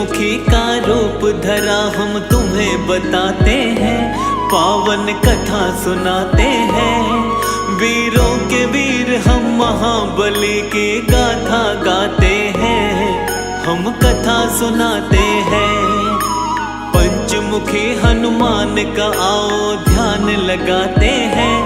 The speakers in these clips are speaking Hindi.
पंचमुखी का रूप धरा हम तुम्हें बताते हैं, पावन कथा सुनाते हैं। वीरों के वीर हम महाबली की गाथा गाते हैं, हम कथा सुनाते हैं। पंचमुखी हनुमान का आओ ध्यान लगाते हैं,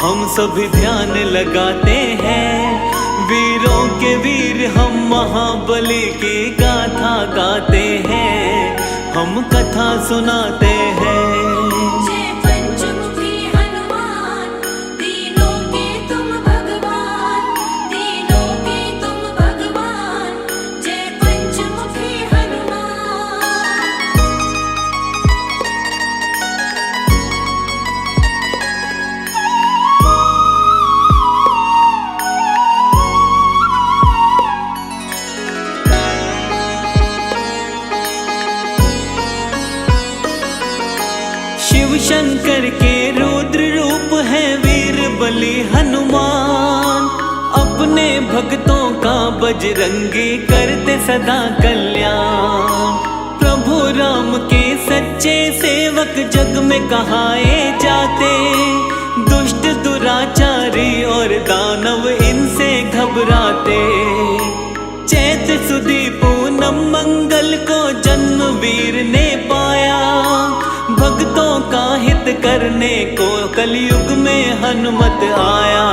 हम सभी ध्यान लगाते हैं। वीरों के वीर हम महाबली की गाथा गाते हैं, हम कथा सुनाते हैं। शिव शंकर के रुद्र रूप है वीर बली हनुमान, अपने भक्तों का बजरंगी करते सदा कल्याण। प्रभु राम के सच्चे सेवक जग में कहाए जाते, दुष्ट दुराचारी और दानव इनसे घबराते। चैत सुदी पूनम मंगल को जन्म वीर ने पाया, भक्तों का हित करने को कलयुग में हनुमत आया।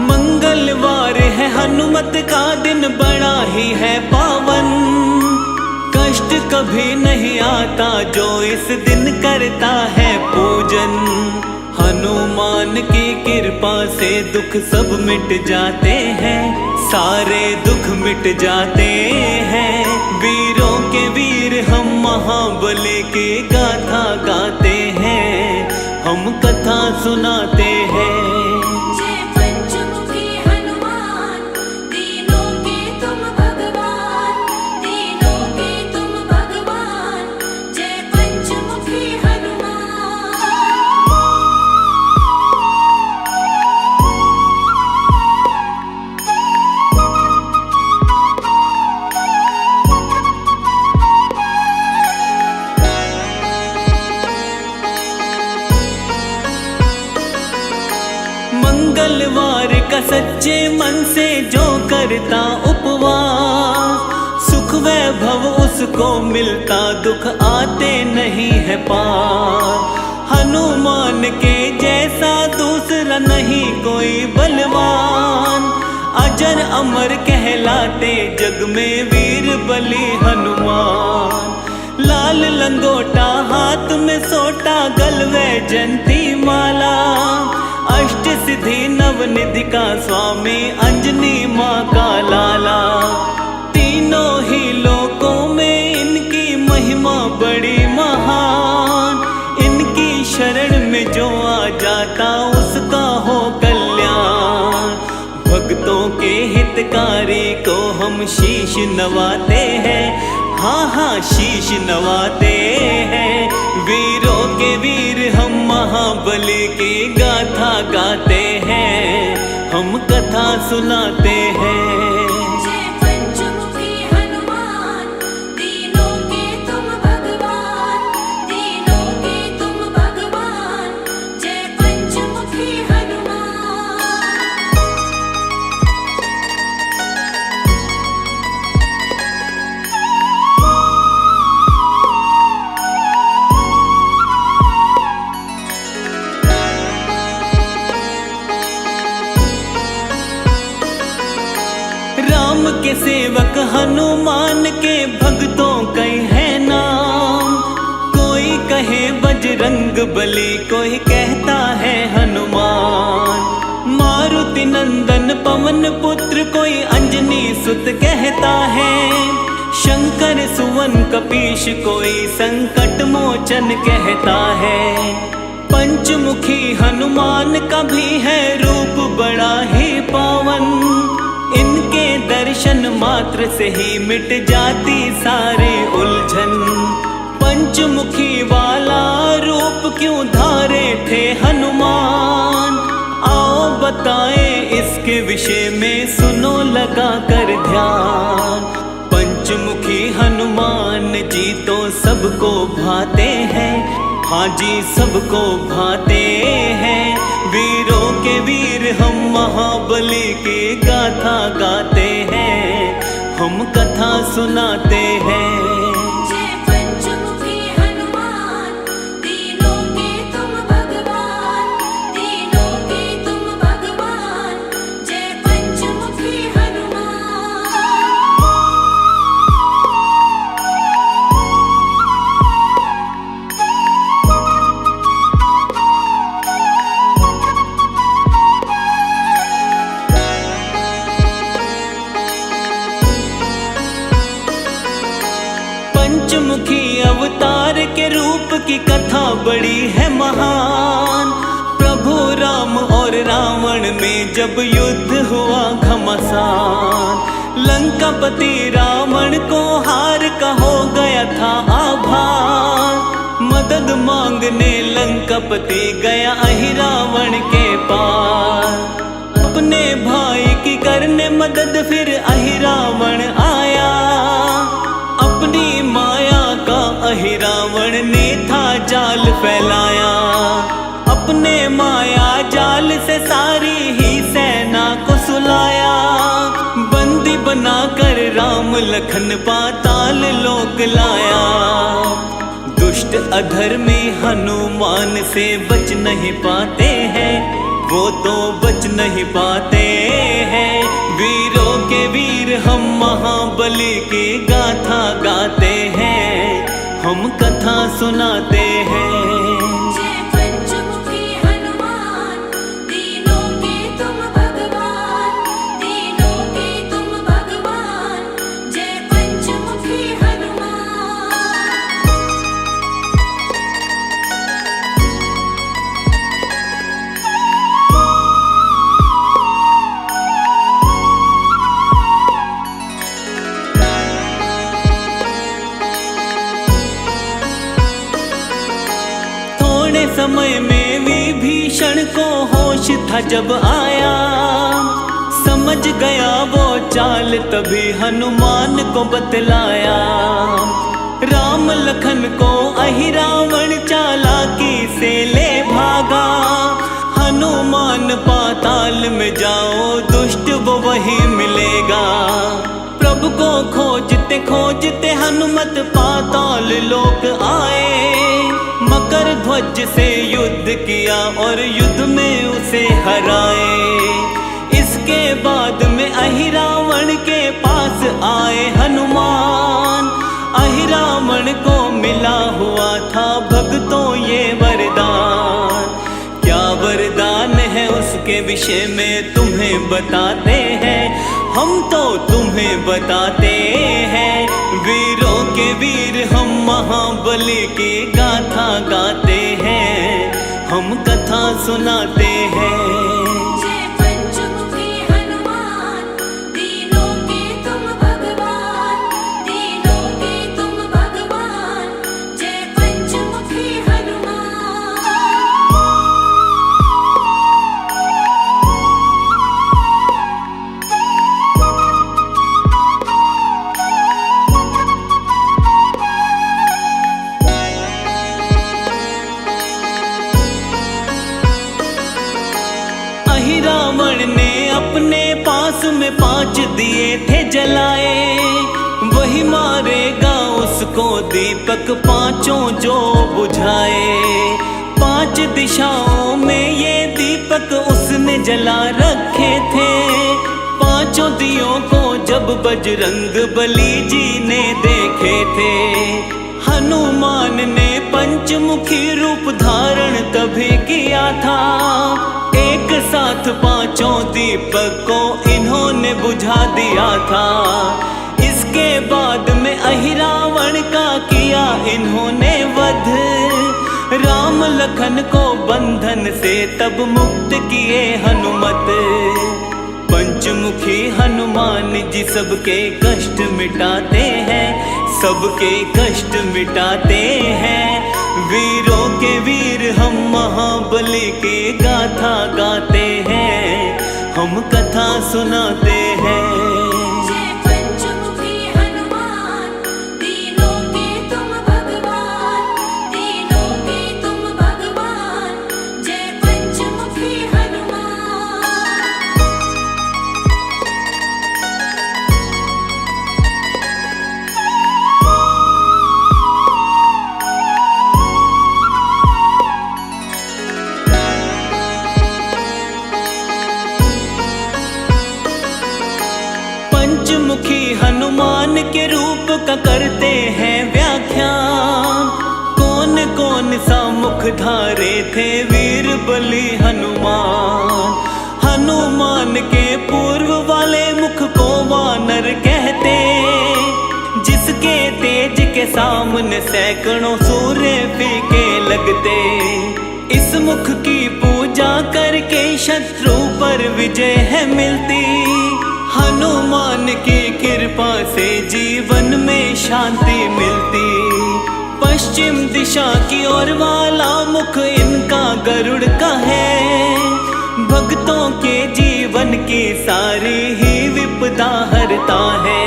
मंगलवार है हनुमत का दिन बड़ा ही है पावन, कष्ट कभी नहीं आता जो इस दिन करता है पूजन। हनुमान की कृपा से दुख सब मिट जाते हैं, सारे दुख मिट जाते हैं। वीरों के वीर हम महाबली की गाथा गाते हैं, हम कथा सुनाते हैं। मंगलवार का सच्चे मन से जो करता उपवास, सुख वैभव उसको मिलता, दुख आते नहीं है पार। हनुमान के जैसा दूसरा नहीं कोई बलवान, अजर अमर कहलाते जग में वीर बली हनुमान। लाल लंगोटा हाथ में सोटा, गलवे जंती माला, अष्ट सिद्धि नवनिधि का स्वामी, अंजनी माँ का लाला। तीनों ही लोकों में इनकी महिमा बड़ी महान, इनकी शरण में जो आ जाता उसका हो कल्याण। भक्तों के हितकारी को हम शीश नवाते हैं, हाँ हाँ शीश नवाते हैं। वीरों के वीर हम महाबली की गाथा गाते हैं, हम कथा सुनाते हैं। राम के सेवक हनुमान के भक्तों कई है नाम, कोई कहे बजरंग बली, कोई कहता है हनुमान। मारुति नंदन पवन पुत्र, कोई अंजनी सुत कहता है। शंकर सुवन कपीश, कोई संकट मोचन कहता है। पंचमुखी हनुमान का भी है रूप बड़ा ही पावन, इनके दर्शन मात्र से ही मिट जाती सारी उलझन। पंचमुखी वाला रूप क्यों धारे थे हनुमान, आओ बताएं इसके विषय में, सुनो लगा कर ध्यान। पंचमुखी हनुमान जी तो सबको भाते हैं, हाँ जी सबको भाते हैं। वीरों के वीर हम महाबली की गाथा गाते हैं, हम कथा सुनाते हैं। पंचमुखी अवतार के रूप की कथा बड़ी है महान। प्रभु राम और रावण में जब युद्ध हुआ घमासान, लंकापति रावण को हार का हो गया था आभार। मदद मांगने लंकापति गया अहिरावण के पार, अपने भाई की करने मदद फिर अहिरावण आया। अपनी माया का अहिरावण ने था जाल फैलाया, अपने माया जाल से सारी ही सेना को सुलाया। बंदी बनाकर राम लखन पाताल लोक लाया, दुष्ट अधर्मी हनुमान से बच नहीं पाते हैं, वो तो बच नहीं पाते हैं। वीरों के वीर हम महाबली की गाथा गाते हैं, हम कथा सुनाते हैं। समय में विभीषण को होश था जब आया, समझ गया वो चाल तभी हनुमान को बतलाया। राम लखन को अहिरावण चालाकी से ले भागा, हनुमान पाताल में जाओ दुष्ट वो वही मिलेगा। प्रभु को खोजते खोजते हनुमत पाताल लोक आए, मकर ध्वज से युद्ध किया और युद्ध में उसे हराए। इसके बाद में अहिरावण के पास आए हनुमान, अहिरावण को मिला हुआ था भक्तों ये वरदान। क्या वरदान है उसके विषय में तुम्हें बताते हैं, हम तो तुम्हें बताते हैं। वीरों के वीर हम महाबली की गाथा गाते हैं, हम कथा सुनाते हैं। अहिरावण ने अपने पास में 5 दिए थे जलाए, वही मारेगा उसको दीपक पांचों जो बुझाए। 5 दिशाओं में ये दीपक उसने जला रखे थे, पांचों दियों को जब बजरंग बली जी ने देखे थे। हनुमान ने पंचमुखी रूप धारण तभी किया था, एक साथ 5 दीपक को इन्होंने बुझा दिया था। इसके बाद में अहिरावण का किया इन्होंने वध, राम लखन को बंधन से तब मुक्त किए हनुमत। पंचमुखी हनुमान जी सबके कष्ट मिटाते हैं, सबके कष्ट मिटाते हैं। वीरों के वीर हम महाबली की गाथा गाते हैं, हम कथा सुनाते हैं। जय पंचमुखी हनुमान धारे थे वीर बलि हनुमान। हनुमान के पूर्व वाले मुख को वानर कहते, जिसके तेज के सामने सैकड़ों सूर्य फीके लगते। इस मुख की पूजा करके शत्रु पर विजय है मिलती। हनुमान की कृपा से जीवन में शांति मिलती। पश्चिम दिशा की ओर वाला मुख इनका गरुड़ का है। भक्तों के जीवन की सारी ही विपदा हरता है।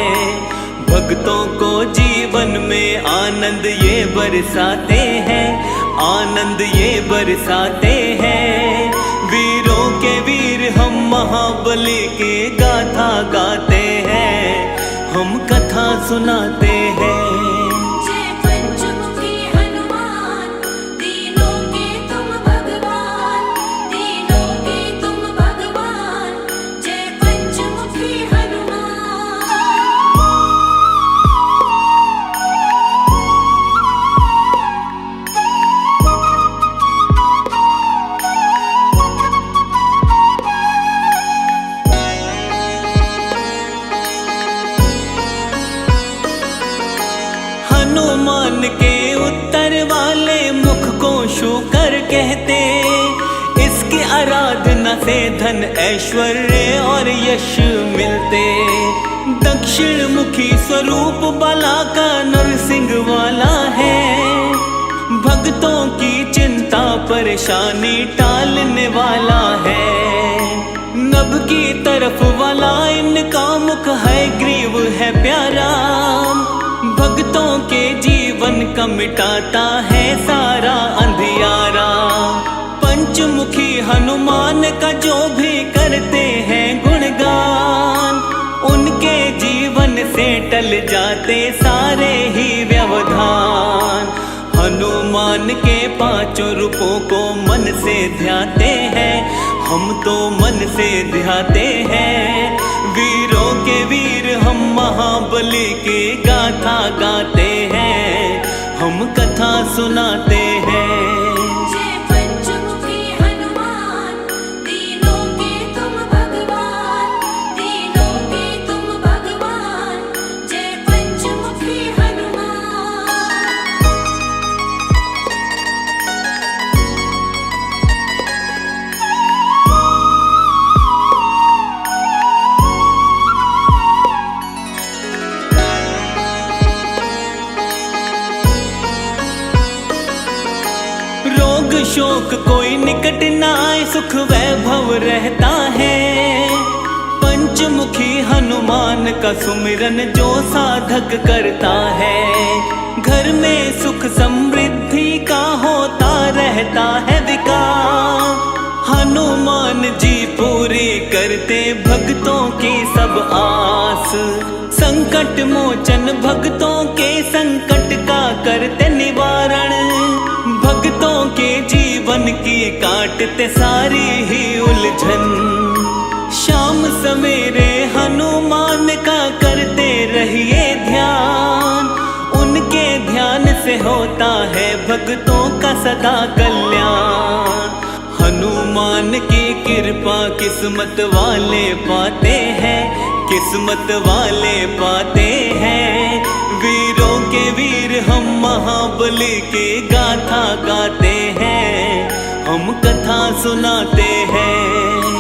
भक्तों को जीवन में आनंद ये बरसाते हैं, आनंद ये बरसाते हैं। वीरों के वीर हम महाबली की गाथा गाते हैं, हम कथा सुनाते हैं। हनुमान के उत्तर वाले मुख को शूकर कहते। इसकी आराधना से धन ऐश्वर्य और यश मिलते। दक्षिण मुखी स्वरूप बाला का नरसिंह वाला है। भक्तों की चिंता परेशानी टालने वाला है। नभ की तरफ वाला इनका मुख है, ग्रीव है प्यारा। भक्तों के जीवन का मिटाता है सारा अंधियारा। पंचमुखी हनुमान का जो भी करते हैं गुणगान, उनके जीवन से टल जाते सारे ही व्यवधान। हनुमान के पांचों रूपों को मन से ध्याते हैं, हम तो मन से ध्याते हैं। वीरों के वीर हम महाबली की गाथा गाते हैं, हम कथा सुनाते हैं। शोक कोई निकट न आए, सुख वैभव रहता है। पंचमुखी हनुमान का सुमिरन जो साधक करता है, घर में सुख समृद्धि का होता रहता है विकास। हनुमान जी पूरी करते भक्तों की सब आस। संकट मोचन भक्तों के संकट का करते निवारण। भक्तों के जीवन की काटते सारी ही उलझन। शाम सवेरे हनुमान का करते रहिए ध्यान। उनके ध्यान से होता है भक्तों का सदा कल्याण। हनुमान की कृपा किस्मत वाले पाते हैं, किस्मत वाले पाते हैं। वीरों के वीर हम महाबली की गाथा गाते हैं, हम कथा सुनाते हैं।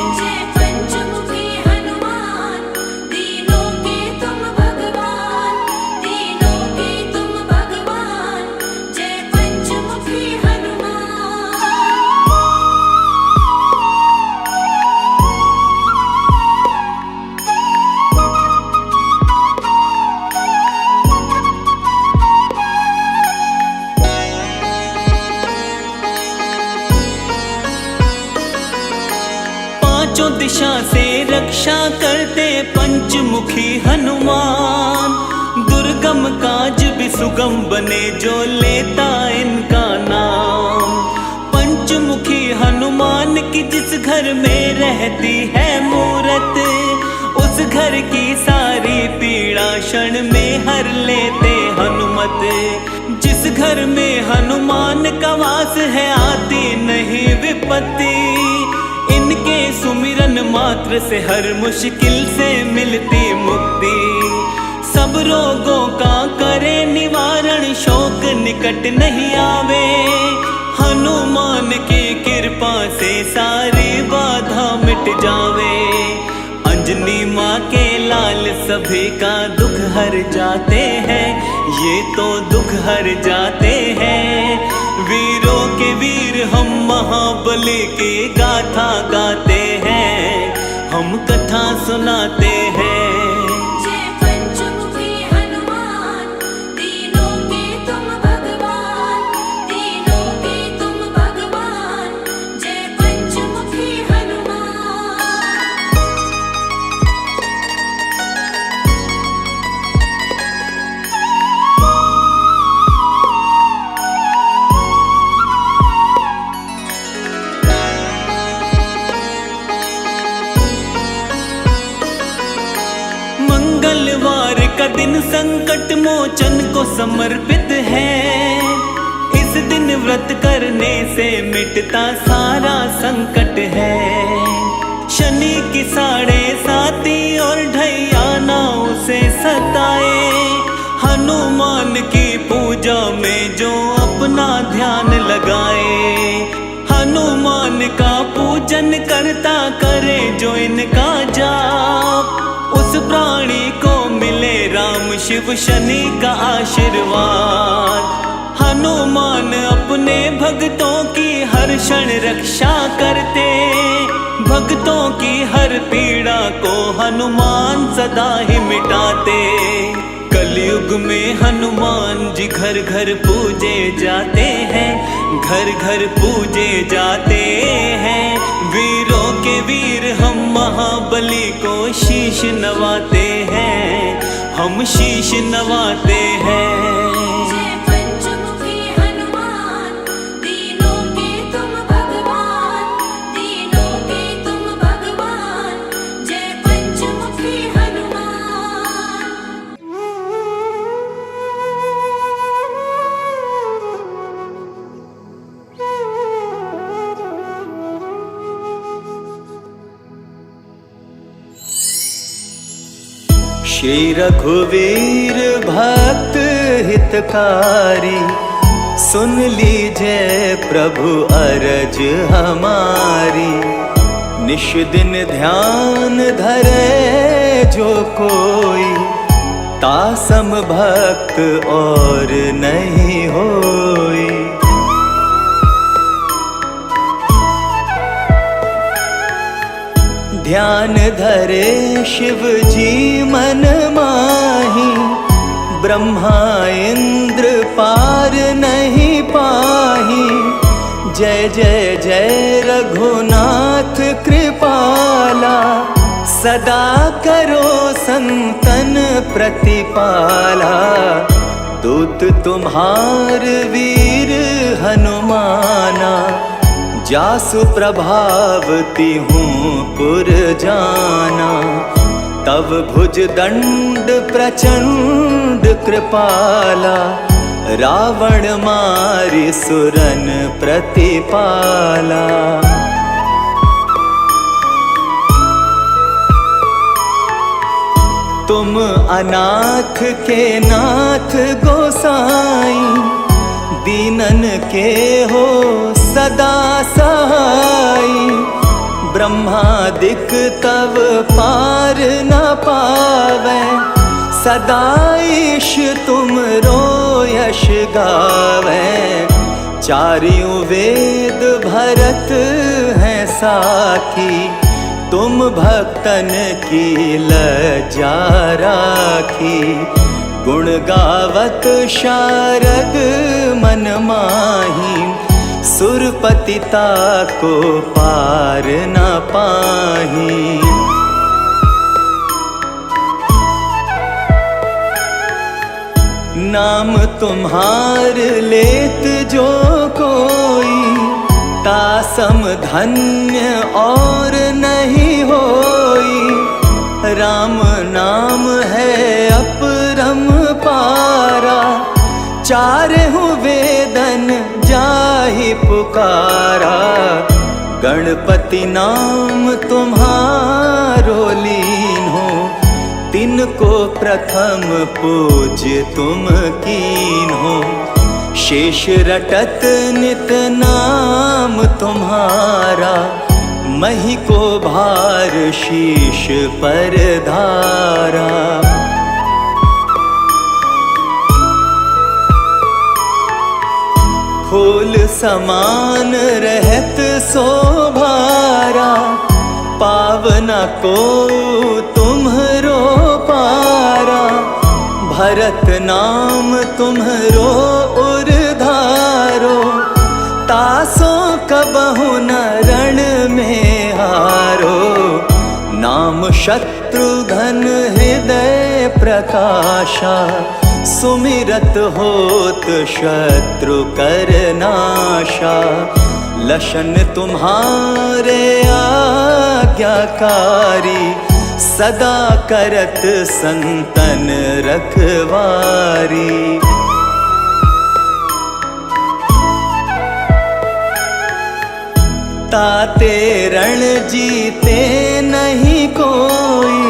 पांचों दिशा से रक्षा करते पंचमुखी हनुमान। दुर्गम काज भी सुगम बने जो लेता इनका नाम। पंचमुखी हनुमान की जिस घर में रहती है मूरत, उस घर की सारी पीड़ा क्षण में हर लेते हनुमत। जिस घर में हनुमान का वास है, आती नहीं विपत्ति। इनके सुमिरन मात्र से हर मुश्किल से मिलती मुक्ति। सब रोगों का करे निवारण, शोक निकट नहीं आवे। हनुमान की कृपा से सारी बाधा मिट जावे। अंजनी माँ के लाल सभी का दुख हर जाते हैं, ये तो दुख हर जाते हैं। वीरों के वीर हम महाबली की गाथा गाते हैं, हम कथा सुनाते हैं। मंगलवार का दिन संकट मोचन को समर्पित है। इस दिन व्रत करने से मिटता सारा संकट है। शनि की 7.5 और ढैया ना उसे सताए। हनुमान की पूजा में जो अपना ध्यान लगाए, हनुमान का पूजन करता करे जो इनका जाप, उस प्राणी को मिले राम शिव शनि का आशीर्वाद। हनुमान अपने भक्तों की हर क्षण रक्षा करते, भक्तों की हर पीड़ा को हनुमान सदा ही मिटाते। कलयुग में हनुमान जी घर घर पूजे जाते हैं, घर घर पूजे जाते हैं। वीरों के वीर हम महाबली को शीश नवाते हैं, हम शीश नवाते हैं। श्री रघुवीर भक्त हितकारी, सुन लीजिए प्रभु अरज हमारी। निश दिन ध्यान धरे जो कोई, तासम भक्त और नहीं होई। ध्यान धरे शिव जी मन माही, ब्रह्मा इंद्र पार नहीं पाही। जय जय जय रघुनाथ कृपाला, सदा करो संतन प्रतिपाला। दूत तुम्हार वीर हनुमाना, जासु प्रभावती हूँ पुर जाना। तव भुज दंड प्रचंड कृपाला, रावण मारि सुरन प्रतिपाला। तुम अनाथ के नाथ गोसाई, दीनन के हो सदा सहाई। ब्रह्मादिक तव पार न पावै, सदा ईश तुमरो यश गावै। चारियों वेद भरत हैं साखी, तुम भक्तन की लज्जा राखी। गुण गावत शारद मन माही, सुरपतिता को पार न पाही। नाम तुम्हार लेत जो कोई, तासम धन्य और नहीं होई। राम नाम है अपरम पारा, चारहु वेद पुकारा, गणपति नाम तुम्हारो लीन हो, तिनको प्रथम पूज्य तुम कीन हो। शेष रटत नित नाम तुम्हारा, मही को भार शीश पर धारा। फूल समान रहत शोभारा, पावना को तुम्हरो पारा। भरत नाम तुम्हरो उर्धारो, तासो कबहु न रण में हारो। नाम शत्रुघ्न हृदय प्रकाशा, सुमिरत होत शत्रु कर नाशा। लशन तुम्हारे आज्ञाकारी, सदा करत संतन रखवारी। ताते रण जीते नहीं कोई,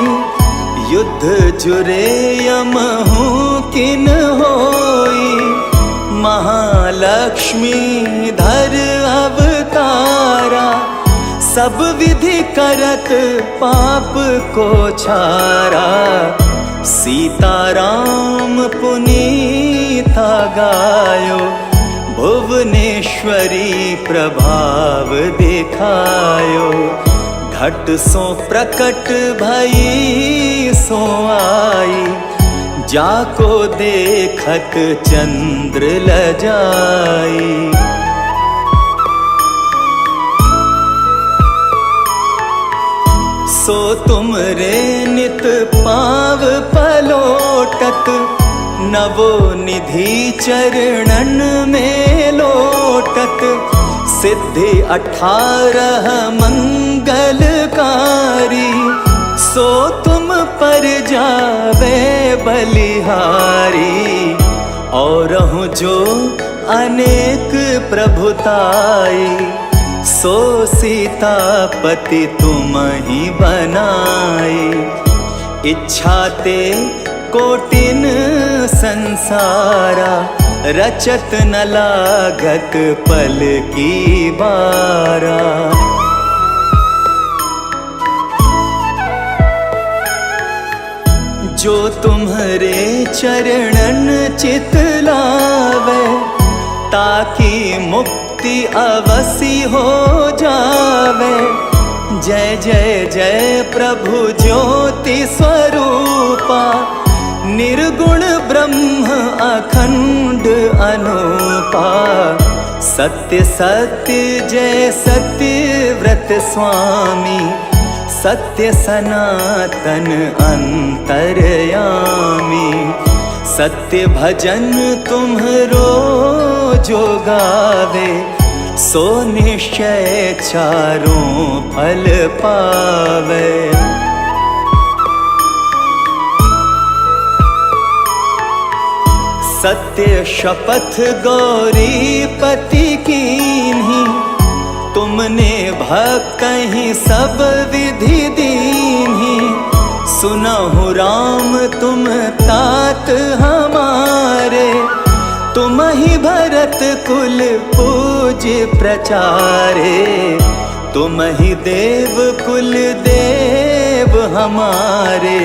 युद्ध जुरे यमहु किन होई। महालक्ष्मी धर अवतारा, सब विधि करत पाप को छारा। सीताराम पुनीता गायो, भुवनेश्वरी प्रभाव दिखायो। घट सो प्रकट भई सो आई, जाको देखत चंद्र लजाई। सो तुम रे नित पाव पलोटत, नवो निधि चरणन में लोटत। सिद्धि 18 मंगलकारी, सो तुम पर जावे बलिहारी। और जो अनेक प्रभुताई, सो सीतापति तुम ही बनाई। इच्छा ते कोटिन संसारा, रचत न लागत पल की बारा। जो तुम्हारे चरणन चित लावे, ताकि मुक्ति अवसी हो जावे। जय जय जय प्रभु ज्योति स्वरूपा, निर्गुण ब्रह्म अखंड अनूपा। सत्य सत्य जय सत्य व्रत स्वामी, सत्य सनातन अंतर्यामी। सत्य भजन तुम्हरो जो गावे, सो निश्चय चारों फल पावे। सत्य शपथ गौरीपति कीन्ही, तुमने भक्त ही सब विधि दीन्ही। सुनहु राम तुम तात हमारे, तुम ही भरत कुल पूज्य प्रचारे। तुम ही देव कुल देव हमारे,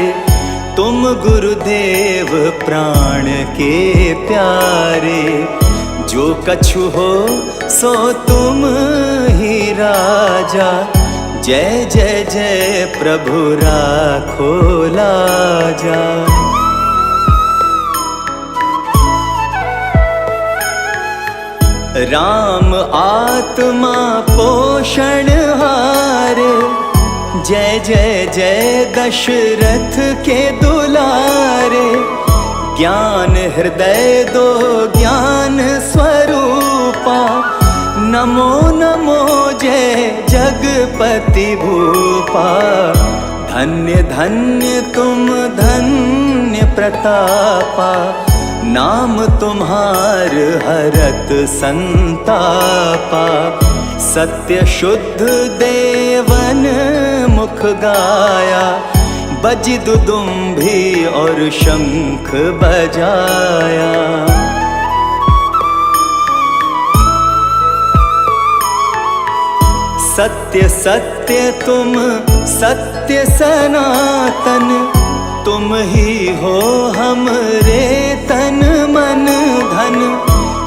तुम गुरुदेव प्राण के प्यारे। जो कछु हो सो तुम ही राजा, जय जय जय प्रभु राखो लाजा। राम आत्मा पोषण हारे, जय जय जय दशरथ के दुलारे। ज्ञान हृदय दो ज्ञान स्वरूपा, नमो नमो जय जगपति भूपा। धन्य धन्य तुम धन्य प्रतापा, नाम तुम्हार हरत संतापा। सत्य शुद्ध देवन मुख गाया, बजी दुदुम्भी और शंख बजाया। सत्य सत्य तुम सत्य सनातन, तुम ही हो हमरे तन मन धन।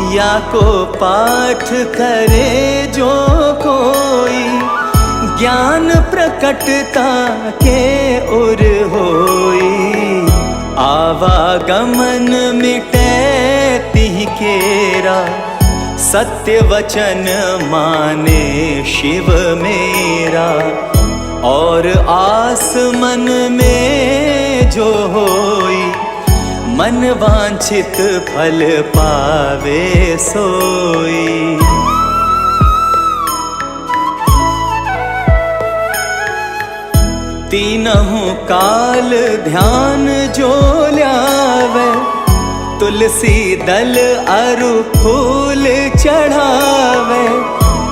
या को पाठ करे जो कोई, ज्ञान प्रकटता के उर होई। आवागमन मिटे तिह केरा, सत्य वचन माने शिव मेरा। और आस मन में जो होई, मन वांछित फल पावे सोई। तीनहु काल ध्यान जो ल्यावे, तुलसी दल अरु फूल चढ़ावे।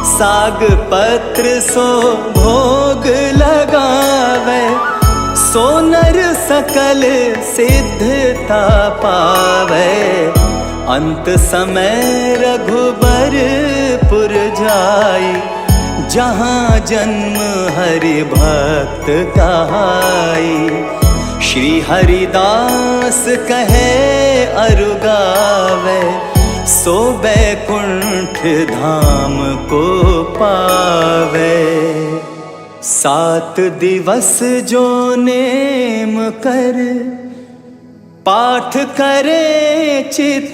साग पत्र सो भोग लगावे, सोनर सकल सिद्धता पावे। अंत समय रघुबरपुर जाई, जहाँ जन्म हरि भक्त कहाई। श्री हरिदास कहे अरु गावे, सो बैकुंठ धाम को पावे। 7 दिवस जो नेम कर, पाठ करे चित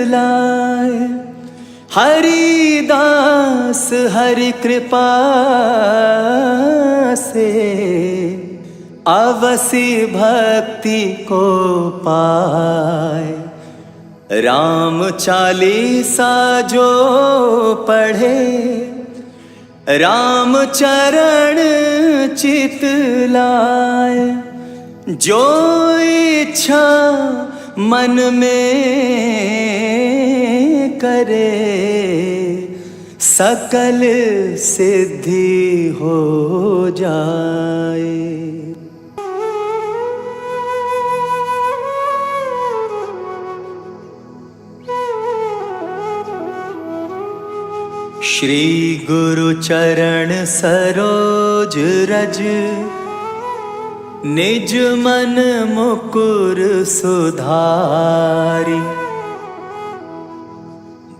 लाए। हरिदास हरि कृपा से, अवसि भक्ति को पाए। राम चालीसा जो पढ़े, राम चरण चित लाए। जो इच्छा मन में करे, सकल सिद्धि हो जाए। श्री गुरु चरण सरोज रज, निज मन मुकुर सुधारी।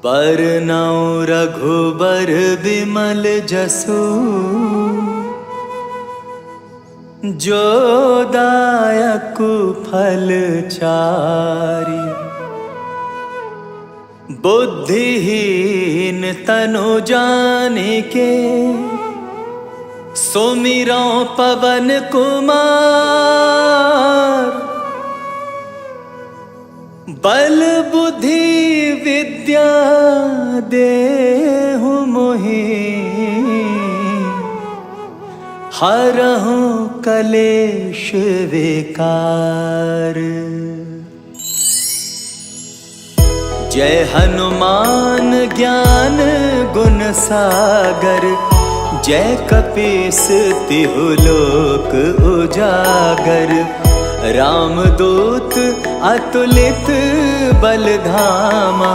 बरनउँ रघुबर बिमल जसु, जो दायकु फल चारी। बुद्धिहीन तनु जानिके, सुमिरौ पवन कुमार। बल बुद्धि विद्या देहु मोहि, हरहु कलेश विकार। जय हनुमान ज्ञान गुण सागर, जय कपीस तिहु लोक उजागर। रामदूत अतुलित बल धामा,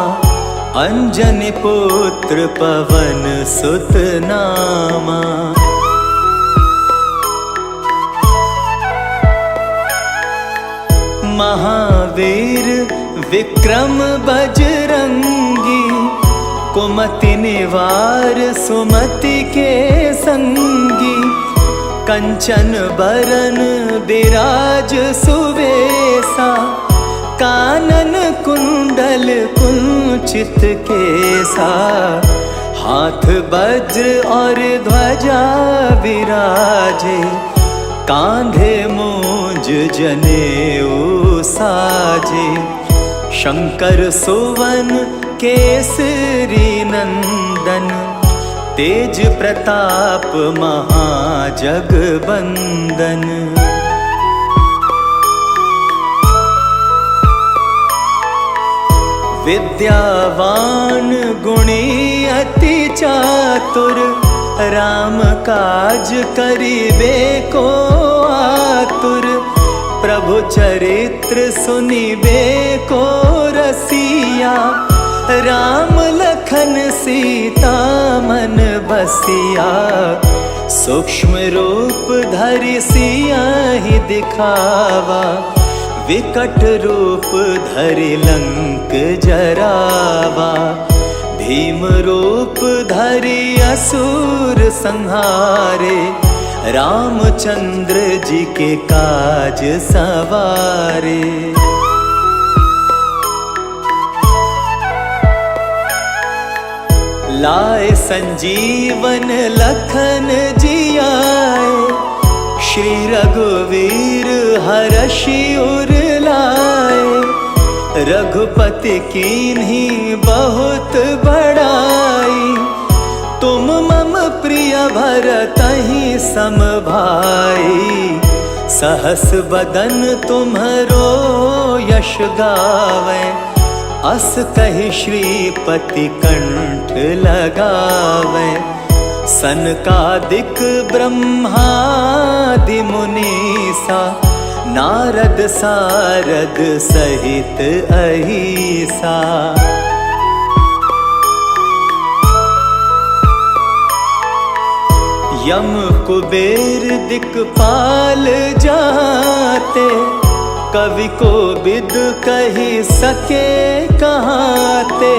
अंजनी पुत्र पवन सुत नामा। महावीर विक्रम बजरंगी, कुमति निवार सुमति के संगी। कंचन बरन बिराज सुवेसा, कानन कुंडल कुंचित केसा। हाथ वज्र और ध्वजा विराजे, कांधे मूंज जनेऊ साजे। शंकर सुवन केसरी नंदन, तेज प्रताप महाजगबंदन। विद्यावान गुणी अति चातुर, राम काज करिबे को आतुर। प्रभु चरित्र सुनिबे को रसिया, राम लखन सीता मन बसिया। सूक्ष्म रूप धरि सियाहि दिखावा, विकट रूप धरि लंक जरावा। भीम रूप धरि असुर संहारे, रामचंद्र जी के काज सवारे। लाए संजीवन लखन जियाए, श्री रघुवीर हरषि उर लाए। रघुपति कीन्ही बहुत बड़ाई, तुम मम प्रिय भरतहि सम भाई। सहस बदन तुम्हरो यश गावै, अस कहि श्रीपति कंठ लगावै। सनकादिक ब्रह्मादि मुनीसा, नारद सारद सहित अहिसा। यम कुबेर दिक्पाल जाते, कवि को बिद कही सके कहाते।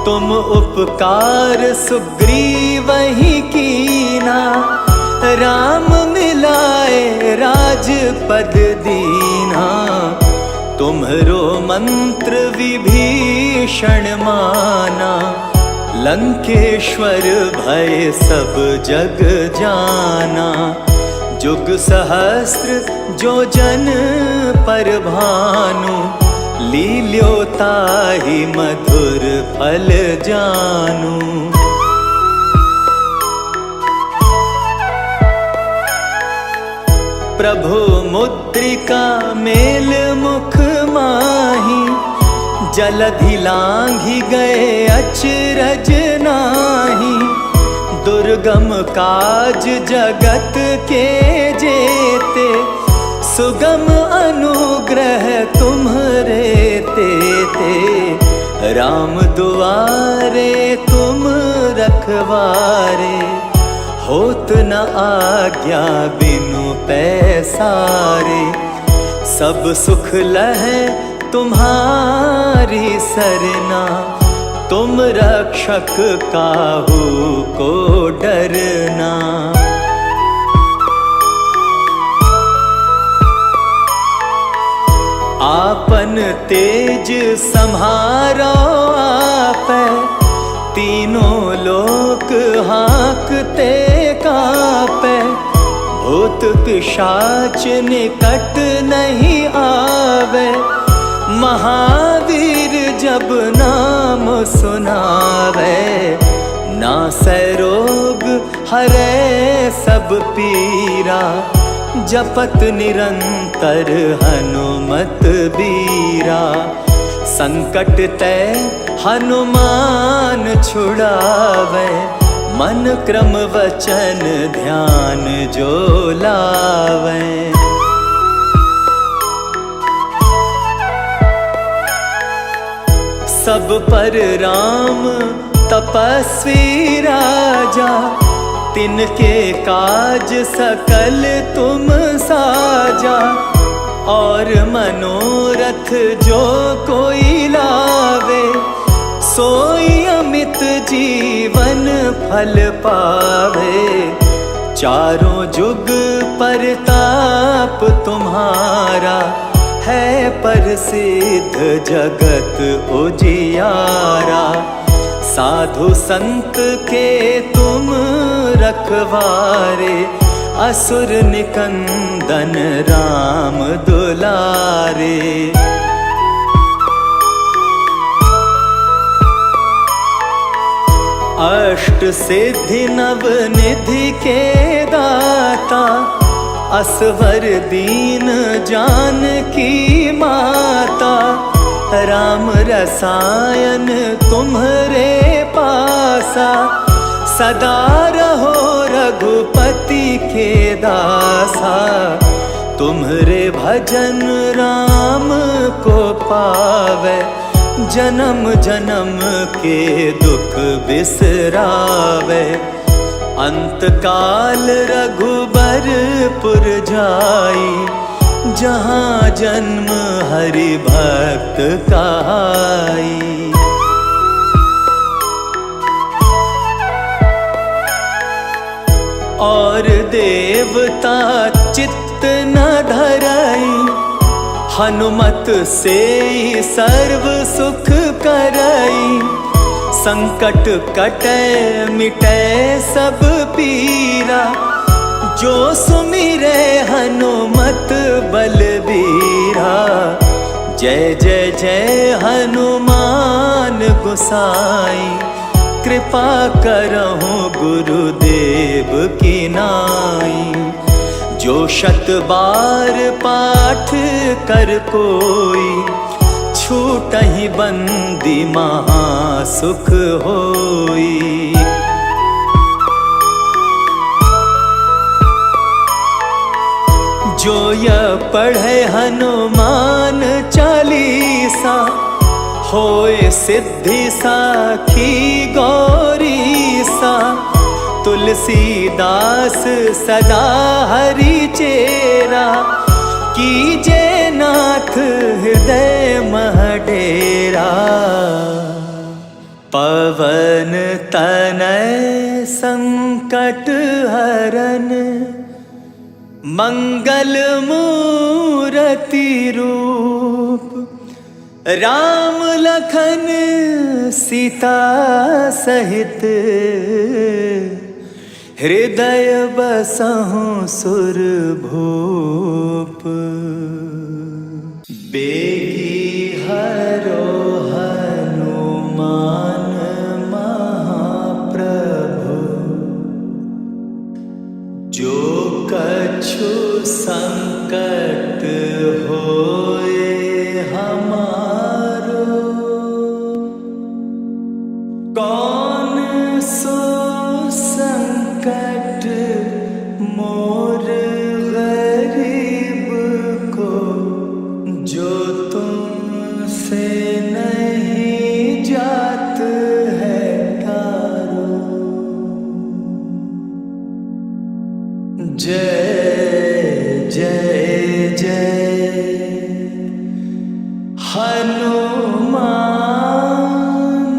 तुम उपकार सुग्रीवहि कीना, राम मिलाए राजपद दीना। तुम्हरो मंत्र विभीषण माना, लंकेश्वर भय सब जग जाना। जुग सहस्त्र जो जन पर भानु, लील्योताहि मधुर फल जानु। प्रभु मुद्रिका मेल मुख माही, जलधि लांघि गए अचरज नाही। दुर्गम काज जगत के जेते, सुगम अनुग्रह तुम्हरे तेते। राम दुआरे तुम रखवारे, होत न आज्ञा बिनु पैसारे। सब सुख लहै तुम्हारी सरना, तुम रक्षक काहू को डरना। आपन तेज सम्हारो आपै, तीनों लोक हाँकते कापै। भूत पिशाच निकट नहीं आवे, महावीर जब नाम सुनावे। नासै रोग हरै सब पीरा, जपत निरंतर हनुमत बीरा। संकट ते हनुमान छुड़ावे, मन क्रम वचन ध्यान जो लावे। सब पर राम तपस्वी राजा, तिनके काज सकल तुम साजा। और मनोरथ जो कोई लावे, सोई अमित जीवन फल पावे। चारों जुग परताप तुम्हारा, है प्रसिद्ध जगत उजियारा। साधु संत के तुम रखवारे, असुर निकंदन राम दुलारे। अष्ट सिद्धि नव निधि के दाता, असवर दीन जानकी माता। राम राम रसायन तुम्हरे पासा, सदा रहो रघुपति के दासा। तुम्हरे भजन राम को पावे, जन्म जन्म के दुख बिसरावे। अंत काल रघुबरपुर जाई, जहाँ जन्म हरि भक्त कहाई। और देवता चित्त न धरई, हनुमत से सर्व सुख करई। संकट कटे मिटे सब पीरा, जो सुमिरे हनुमत बलबीरा। जय जय जय हनुमान गोसाई, कृपा करहु गुरुदेव की नाई। जो शत बार पाठ कर कोई, छूटहि बंदी महासुख होई। जो यह पढ़े हनुमान चालीसा, होए सिद्धि साखी गौरीसा। तुलसीदास सदा हरि चेरा, कीजे नाथ हृदय मह डेरा। पवन तनय संकट हरन, मंगल मूरति रूप। राम लखन सीता सहित, हृदय बसहु सुरभूप। बेगी हरो हनुमान महाप्रभु, जो कछु संकट होए हमारो। कौन सो संकट मोर गरीब को, जो तुमसे नहीं जात है टारो। जय जय जय हनुमान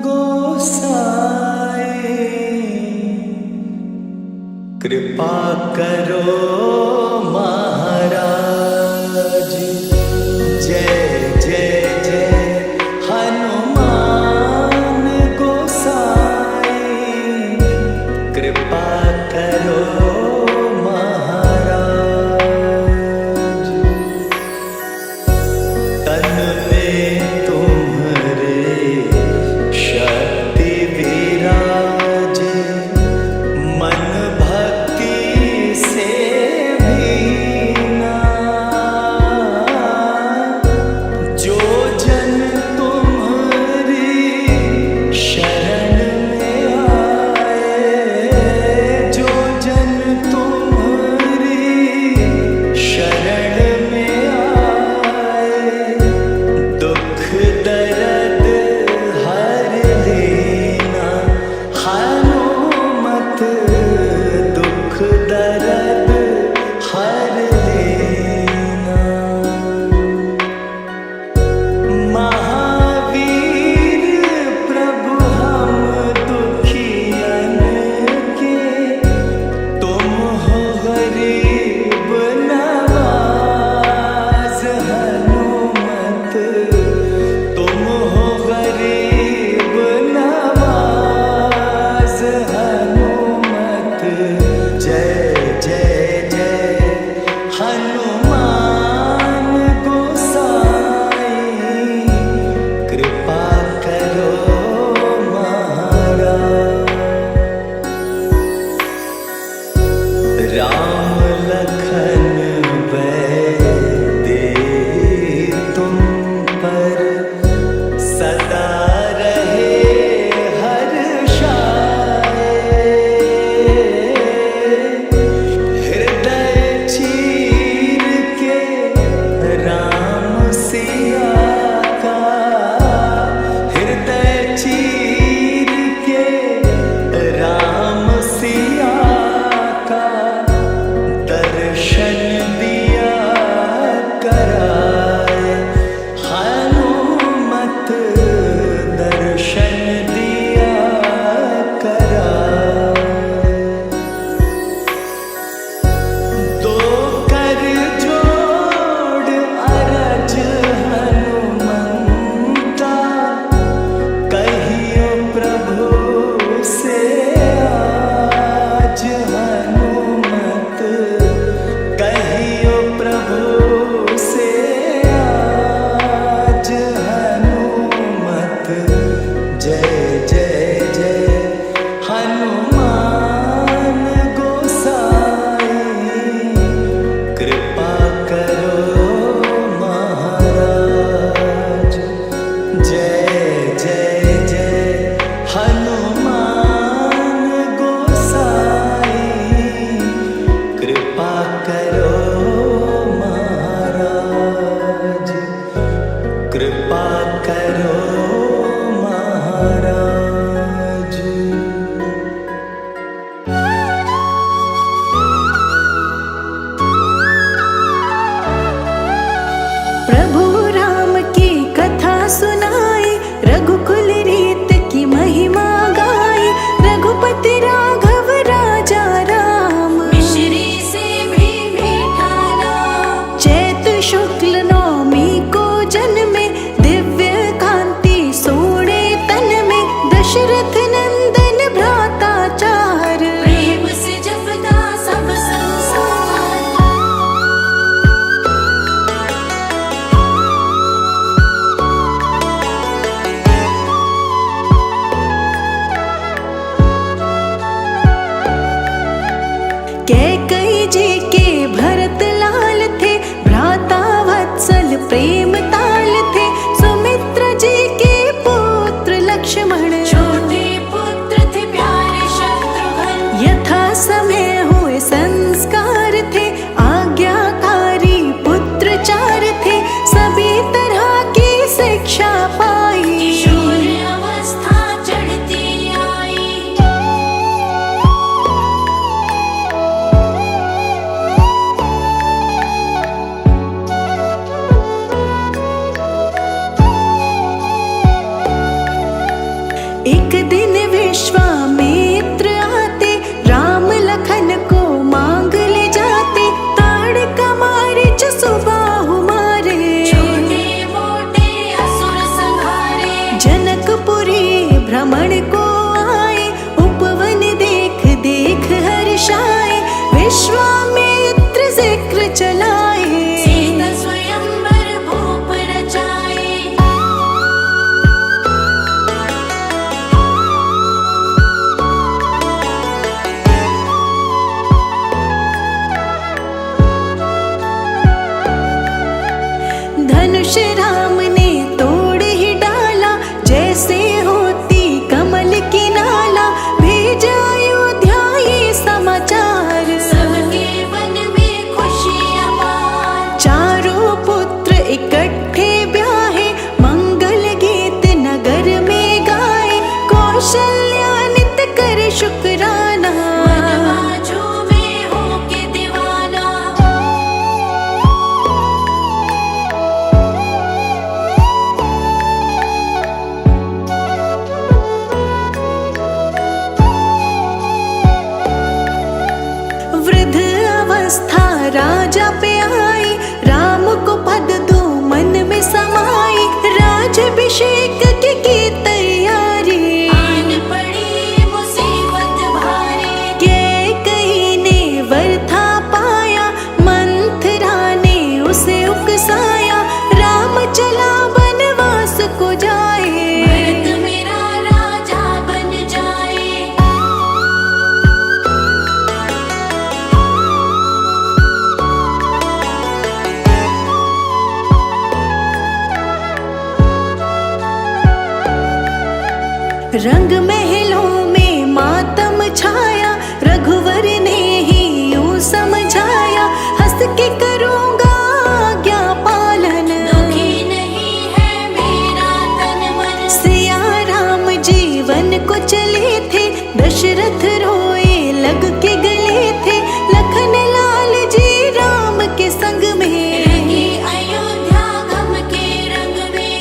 गोसाई, कृपा करो महाराज। जय जय जय हनुमान गोसाई, कृपा करो महाराज। तन में तुम्हारे शक्ति विराजे, मन भक्ति से धनुष राम ने तोड़ ही डाला, जैसे होती कमल की नाला। भेजा अयोध्या ये समाचार, सबके मन में खुशी अपार। चारों पुत्र इकट्ठे ब्याहे, मंगल गीत नगर में गाए। कौशल्या नित करे शुक्राना, बाजू में होके दीवाना। वृद्ध अवस्था राजा पे आई, राम को पद दो मन में समाई। राजाभिषेक की तैयारी, आन पड़ी मुसीबत भारी। कैकेयी ने वर था पाया, मंथरा ने उसे उकसाया। राम चला वनवास को जाए, भरत मेरा राजा बन जाए। रंग महलों में मातम छाया, रघुवर ने ही यूं समझाया। हंस के करूँगा आज्ञा पालन, दुखी नहीं है मेरा तन मन। सिया राम जीवन को चले थे, दशरथ रोए लग के गले थे। लखन लाल जी राम के संग में, रंगी अयोध्या गम के रंग में।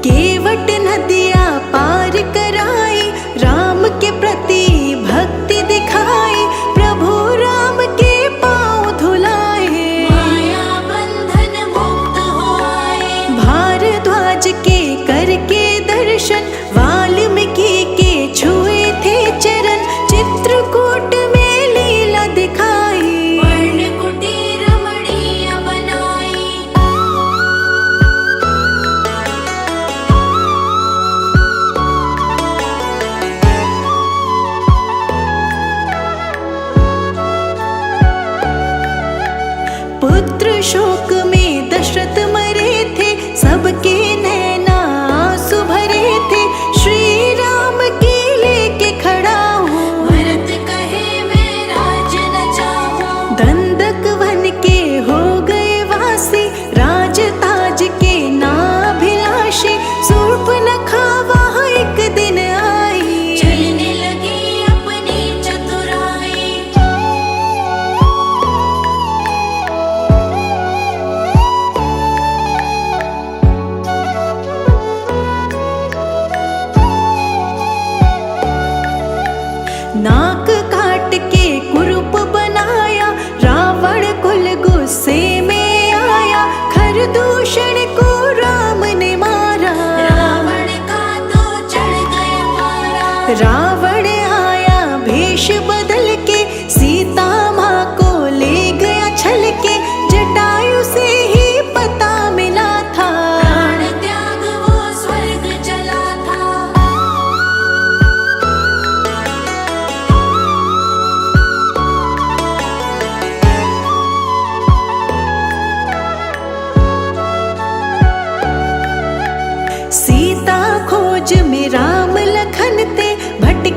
केवट नदियाँ पार कराई, राम के प्रति भक्ति दिखाई। प्रभु राम के पाँव धुलाए, माया बंधन मुक्त हो आए। भारद्वाज के करके दर्शन, वाल्मीकि के छुए थे चरण। चित्रकूट में लीला दिखाई, वर्ण कुटीर रमणीय बनाई। पुत्र शोक में दशरथ मरे थे, सबके नैना आंसू भरे थे। श्री राम की लेके खड़ा हूँ, भरत कहे मैं राज न चाहूं। दंडक वन के हो गए वासी, राज ताज के नाभिलाषी। शूर्पणखा वहाँ एक दिन आई, चलने लगी अपनी चतुराई। नाक काट के कुरूप बनाया, रावण कुल गुस्से में आया। खरदूषण को राम ने मारा, रावण का तो चढ़ गया पारा। रावण आया भेष बदल के, सीता माँ को ले गया छल के। जटायु से ही पता मिला था, प्राण त्याग वो स्वर्ग चला था। सीता खोज में राम लखन ते, भटके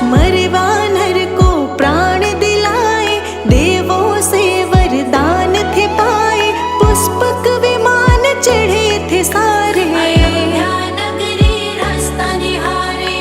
मरे वानर को प्राण दिलाए, देवों से वरदान थे पाए, पुष्पक विमान चढ़े थे सारे। अयोध्या नगरी रास्ता निहारे।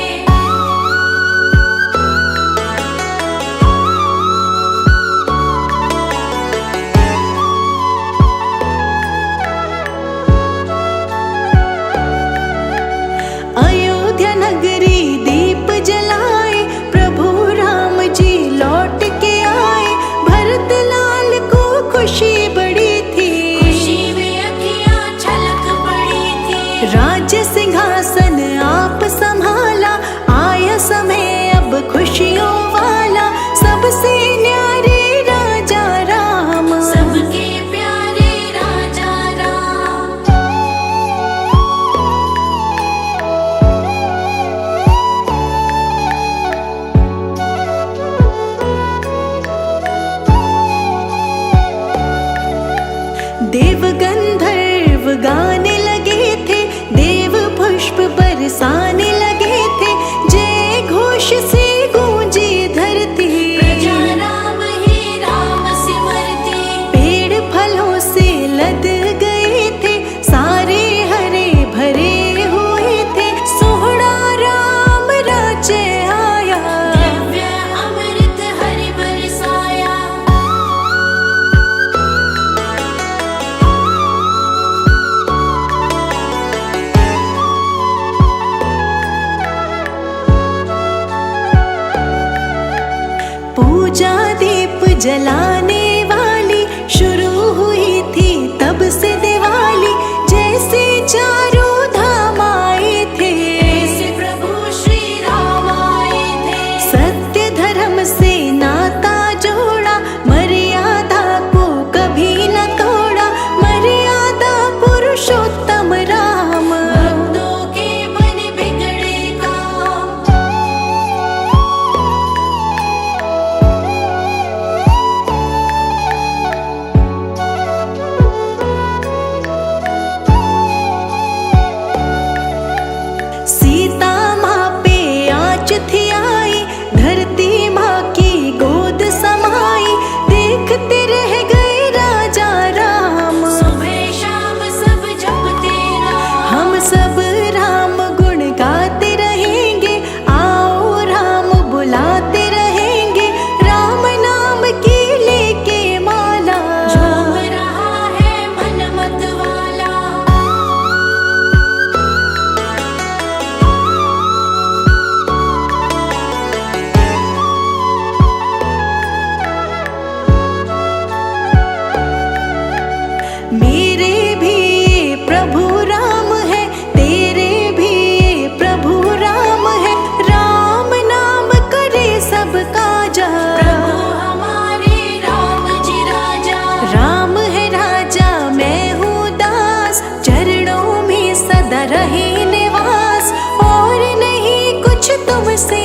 अयोध्या नगरी दीप जलाए, प्रभु राम जी लौट के आए, भरत लाल को खुशी बड़ी थी, खुशी में अखियाँ छलक पड़ी थी। राज्य सिंहासन आप संभाला, आया समय अब खुशियों वाला, सबसे न्यारे राजा राम, सबके प्यारे राजा राम। देव गंधर्व गाने लगे थे, देव पुष्प बरसाने लगे थे, जय घोष से गूंजी धरती, प्रजा राम ही राम सिमरती। पेड़ फलों से लद गए थे, सारे हरे भरे हुए थे, सोहरा राम राज्य आया, दिव्य अमृत हरि बरसाया। पूजा दीप जलाने वाली शुरू हुई थी तब से दिवाली, जैसे चारों धाम आए थे, ऐसे प्रभु श्री राम आए थे। सत्य धर्म से नाता जोड़ा, मर्यादा को कभी न तोड़ा, मर्यादा पुरुषोत्तम राम, भक्तों के मन बिगड़े काम। सीता माँ पे आँच थी आई, धरती माँ की गोद समाई, देखते रह गए राजा राम, सुबह शाम सब जपते राम। हम सब राम गुण गाते रहेंगे, आओ राम बुलाते रहेंगे, राम नाम की लेके माला, झूम रहा है मन मत वाला। मेरे भी ये प्रभु राम है, तेरे भी ये प्रभु राम है, राम नाम करे सब काजा, प्रभु हमारे राम जी राजा। राम है राजा मैं हूँ दास, चरणों में सदा रहे निवास, और नहीं कुछ तुमसे